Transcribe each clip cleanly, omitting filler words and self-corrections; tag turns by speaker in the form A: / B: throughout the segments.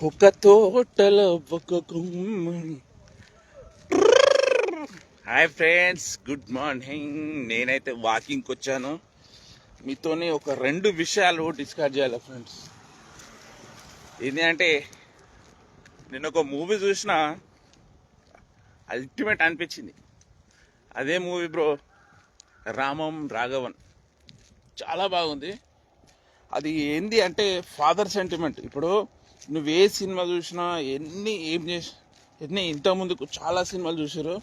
A: ఒక తోటలో ఒక గుమ్మని. Hi friends, good morning. నేనైతే వాకింగ్కి వచ్చాను. మీతోని ఒక 2 విషయాలు డిస్కస్ చేయాలి ఫ్రెండ్స్. ఏంటి అంటే, నేను ఒక మూవీ చూసిన, అల్టిమేట్ అనిపించింది. అదే మూవీ బ్రో, రామం రాఘవన్. చాలా బాగుంది. అది ఏంది అంటే ఫాదర్ సెంటిమెంట్. ఇప్పుడు నువ్వు ఏ సినిమా చూసినా, ఎన్ని ఇంతకుముందుకు చాలా సినిమాలు చూసారు,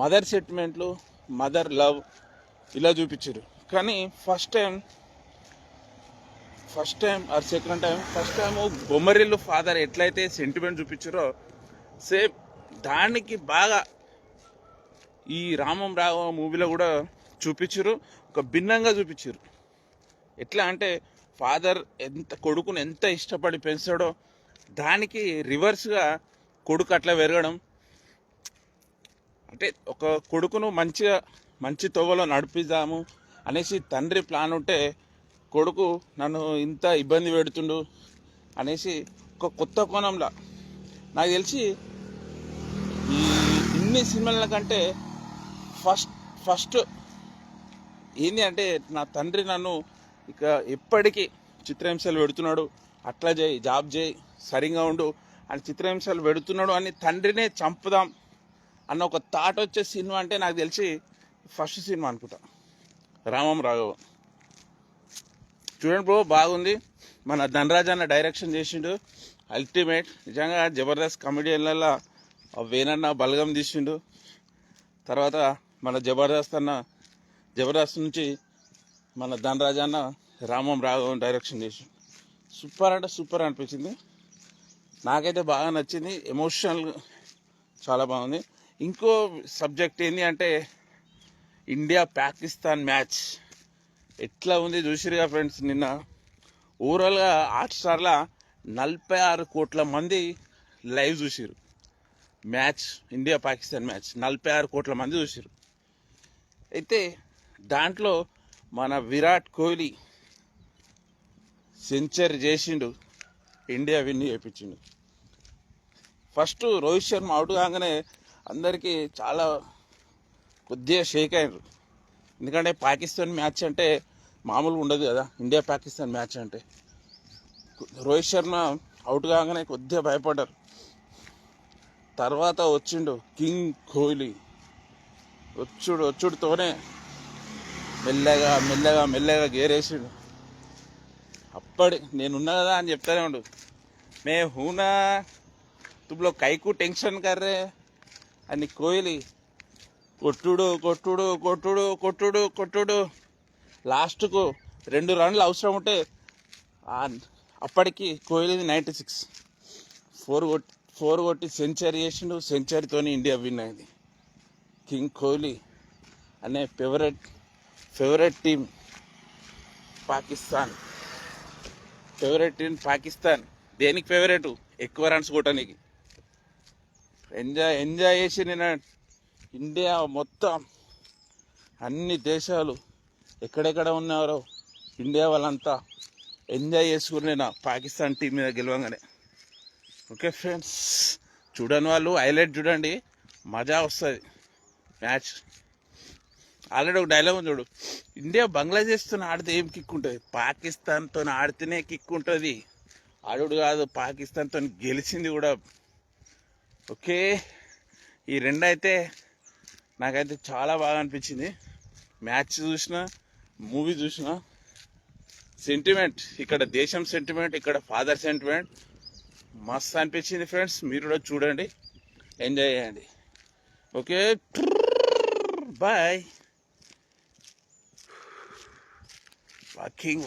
A: మదర్ సెంటిమెంట్లు, మదర్ లవ్ ఇలా చూపించారు. కానీ first time or second time Bommarillu father ఎట్లయితే సెంటిమెంట్ చూపించారో, సేమ్ దానికి బాగా ఈ రామం రాఘవ మూవీలో కూడా చూపించారు. ఒక భిన్నంగా చూపించారు. ఎట్లా అంటే, ఫాదర్ కొడుకును ఎంత ఇష్టపడి పెంచాడో, దానికి రివర్స్గా కొడుకు అట్లా పెరగడం. అంటే ఒక కొడుకును మంచి తోవలో నడిపిద్దాము అనేసి తండ్రి ప్లాన్ ఉంటే, కొడుకు నన్ను ఇంత ఇబ్బంది పెడుతుండు అనేసి ఒక కొత్త కోణంలో, నాకు తెలిసి ఈ ఇన్ని సినిమాల కంటే ఫస్ట్ ఏంది అంటే, నా తండ్రి నన్ను ఇక ఎప్పటికీ చిత్రహింసలు పెడుతున్నాడు, అట్లా చేయి, జాబ్ చేయి, సరిగా ఉండు అని చిత్రహింసలు పెడుతున్నాడు అని తండ్రినే చంపుదాం అన్న ఒక థాట్ వచ్చే సినిమా అంటే నాకు తెలిసి ఫస్ట్ సినిమా అనుకుంటా, రామం రాఘవ. చూడండి బ్రో, బాగుంది. మన ధనరాజ్ అన్న డైరెక్షన్ చేసిండు, అల్టిమేట్. నిజంగా జబర్దస్త్ కమెడియన్లలో వేనన్న బలగం తీసిండు. తర్వాత మన జబర్దస్త్ నుంచి మన ధనరాజ్ అన్న రామం రాఘవన్ డైరెక్షన్ చేసిండు. సూపర్ అంటే సూపర్ అనిపించింది. నాకైతే బాగా నచ్చింది. ఎమోషనల్ చాలా బాగుంది. ఇంకో సబ్జెక్ట్ ఏంటి అంటే, ఇండియా పాకిస్తాన్ మ్యాచ్ ఎట్లా ఉంది చూసిరుగా ఫ్రెండ్స్. నిన్న ఓవరాల్గా హాట్స్టార్లో 46 కోట్ల మంది లైవ్ చూసిరు మ్యాచ్, ఇండియా పాకిస్తాన్ మ్యాచ్ 46 కోట్ల మంది చూసిరు. అయితే దాంట్లో మన విరాట్ కోహ్లీ సెంచరీ చేసిండు, ఇండియా విన్ చేయించిండు. ఫస్ట్ రోహిత్ శర్మ అవుట్ కాగానే అందరికీ చాలా కొద్దిగా షేక్ అయ్యారు. ఎందుకంటే పాకిస్తాన్ మ్యాచ్ అంటే మామూలుగా ఉండదు కదా, ఇండియా పాకిస్తాన్ మ్యాచ్ అంటే. రోహిత్ శర్మ అవుట్ కాగానే కొద్దిగా భయపడ్డారు. తర్వాత వచ్చిండు కింగ్ కోహ్లీ. వచ్చుడుతోనే మెల్లగా గేరేసిండు. అప్పటి నేనున్నా కదా అని చెప్తానే ఉండు, మే హూనా తుమ్లో కైకు టెన్షన్ కర్రే అని కోహ్లీ కొట్టుడు లాస్ట్కు 2 రన్లు అవసరం ఉంటే, అప్పటికి కోహ్లీది 96, 4 కొట్టి సెంచరీ చేసిండు. సెంచరీతోని ఇండియా విన్ అయింది. కింగ్ కోహ్లీ అనే ఫేవరెట్ టీం పాకిస్తాన్. దేనికి ఫేవరెట్? ఎక్కువ రన్స్ కొట్టడానికి. ఎంజాయ్ చేసి నేను ఇండియా మొత్తం అన్ని దేశాలు ఎక్కడెక్కడ ఉన్నారో ఇండియా వాళ్ళంతా ఎంజాయ్ చేసుకుని నేను పాకిస్తాన్ టీం మీద గెలవగానే. ఓకే ఫ్రెండ్స్, చూడని వాళ్ళు హైలైట్ చూడండి, మజా వస్తుంది మ్యాచ్. ఆల్రెడీ ఒక డైలాగ్ ఉంది చూడు, ఇండియా బంగ్లాదేశ్తో ఆడితే ఏం కిక్ ఉంటుంది, పాకిస్తాన్తో ఆడితేనే కిక్ ఉంటుంది. ఆడుడు కాదు, పాకిస్తాన్తో గెలిచింది కూడా. ఓకే, ఈ 2 అయితే నాకైతే చాలా బాగా అనిపించింది. మ్యాచ్ చూసిన, మూవీ చూసిన. సెంటిమెంట్ ఇక్కడ దేశం సెంటిమెంట్, ఇక్కడ ఫాదర్ సెంటిమెంట్ మస్తు అనిపించింది ఫ్రెండ్స్. మీరు కూడా చూడండి, ఎంజాయ్ చేయండి. Okay, bye. వాకింగ్